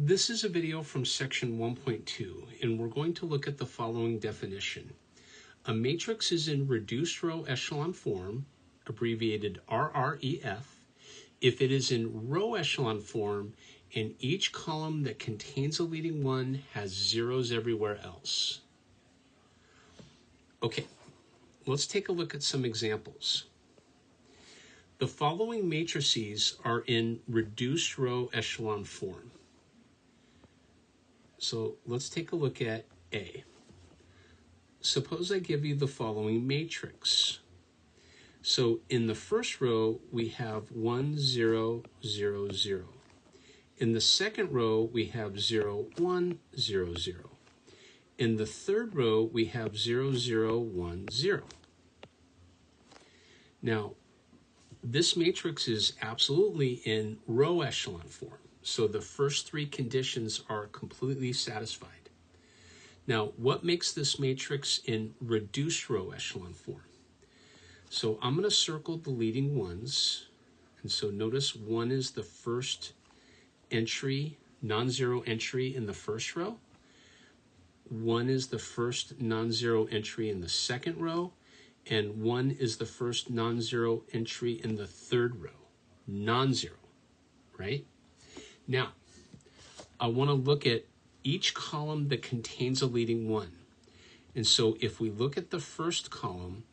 This is a video from section 1.2, and we're going to look at the following definition. A matrix is in reduced row echelon form, abbreviated RREF, if it is in row echelon form and each column that contains a leading one has zeros everywhere else. Okay, let's take a look at some examples. The following matrices are in reduced row echelon form. So let's take a look at A. Suppose I give you the following matrix. So in the first row, we have 1, 0, 0, 0. In the second row, we have 0, 1, 0, 0. In the third row, we have 0, 0, 1, 0. Now, this matrix is absolutely in row echelon form. So the first three conditions are completely satisfied. Now, what makes this matrix in reduced row echelon form? So I'm going to circle the leading ones. And so notice 1 is the first entry, non-zero entry in the first row. 1 is the first non-zero entry in the second row. And 1 is the first non-zero entry in the third row. Non-zero, right? Now, I want to look at each column that contains a leading one. And so if we look at the first column,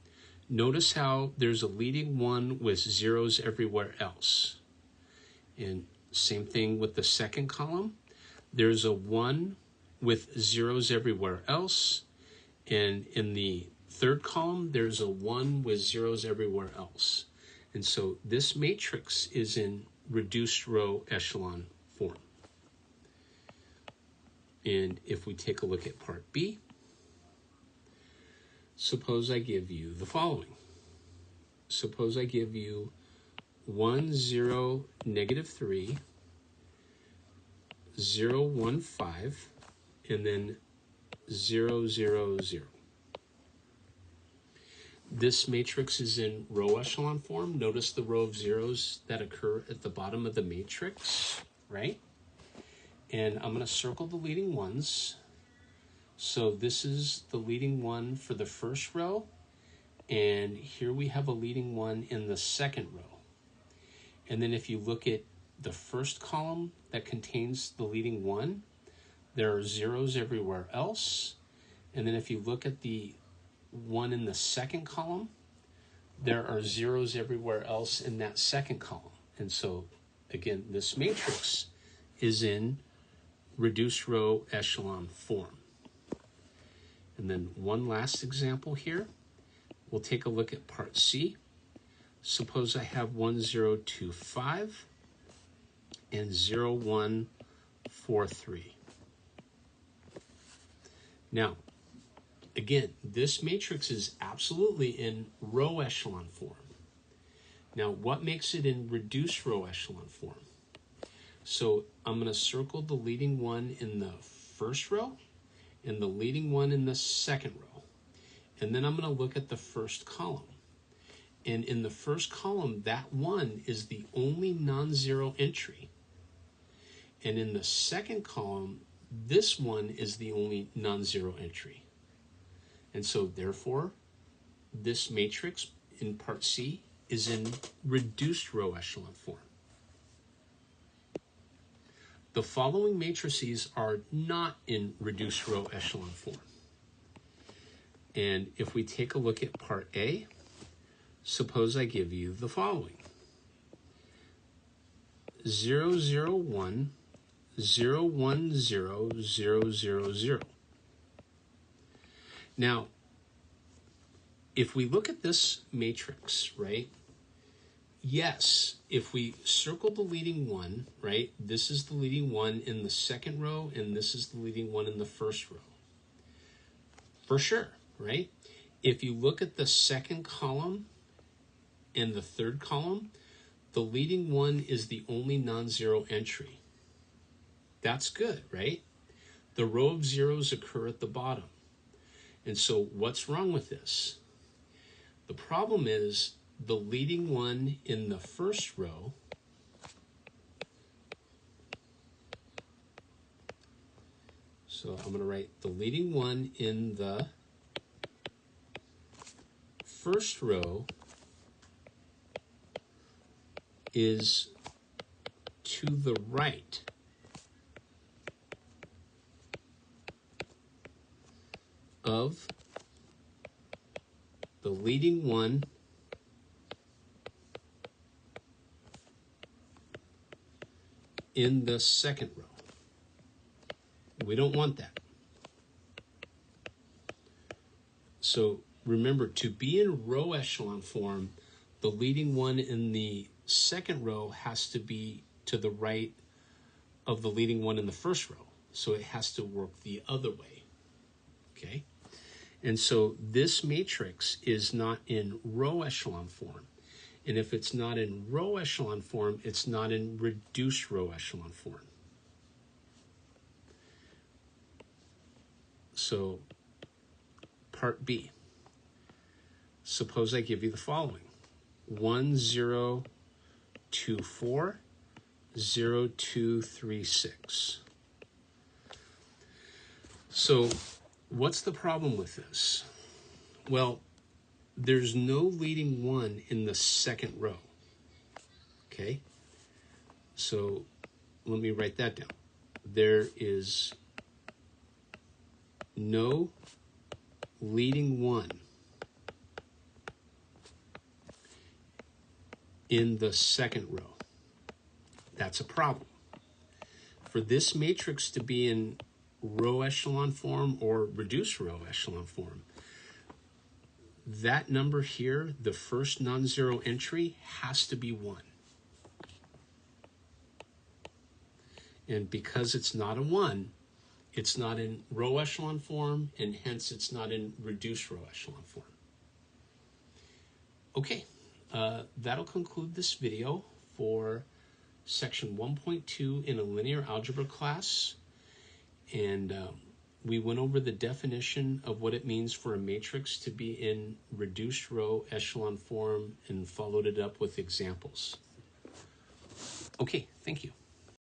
notice how there's a leading one with zeros everywhere else. And same thing with the second column. There's a 1 with zeros everywhere else. And in the third column, there's a 1 with zeros everywhere else. And so this matrix is in reduced row echelon form. And if we take a look at part B, suppose I give you the following. Suppose I give you 1, 0, negative 3, 0, 1, 5, and then 0, 0, 0. This matrix is in row echelon form. Notice the row of zeros that occur at the bottom of the matrix, right? And I'm going to circle the leading ones. So this is the leading one for the first row. And here we have a leading one in the second row. And then if you look at the first column that contains the leading one, there are zeros everywhere else. And then if you look at the one in the second column, there are zeros everywhere else in that second column. And so, again, this matrix is in reduced row echelon form. And then one last example here. We'll take a look at part C. Suppose I have 1, 0, 2, 5 and 0, 1, 4, 3. Now, again, this matrix is absolutely in row echelon form. Now, what makes it in reduced row echelon form? So I'm going to circle the leading one in the first row and the leading one in the second row. And then I'm going to look at the first column. And in the first column, that 1 is the only non-zero entry. And in the second column, this 1 is the only non-zero entry. And so therefore, this matrix in part C is in reduced row echelon form. The following matrices are not in reduced row echelon form. And if we take a look at part A, suppose I give you the following. 0, 0, 1, 0, 1, 0, 0, 0, 0. Now, if we look at this matrix, right, yes, if we circle the leading one, right, this is the leading one in the second row, and this is the leading one in the first row. For sure, right? If you look at the second column and the third column, the leading one is the only non-zero entry. That's good, right? The row of zeros occur at the bottom. And so what's wrong with this? The problem is the leading one in the first row So I'm going to write the leading one in the first row is to the right of the leading one in the second row. We don't want that. So remember, to be in row echelon form, the leading one in the second row has to be to the right of the leading one in the first row. So it has to work the other way. Okay? And so this matrix is not in row echelon form. And if it's not in row echelon form, it's not in reduced row echelon form. So part B. Suppose I give you the following: 1, 0, 2, 4, 0, 2, 3, 6. So what's the problem with this? Well, there's no leading one in the second row. Okay? So let me write that down. There is no leading one in the second row. That's a problem. For this matrix to be in row echelon form or reduced row echelon form, that number here, the first non-zero entry, has to be 1. And because it's not a 1, it's not in row echelon form, and hence it's not in reduced row echelon form. Okay, that'll conclude this video for section 1.2 in a linear algebra class. And we went over the definition of what it means for a matrix to be in reduced row echelon form and followed it up with examples. Okay, thank you.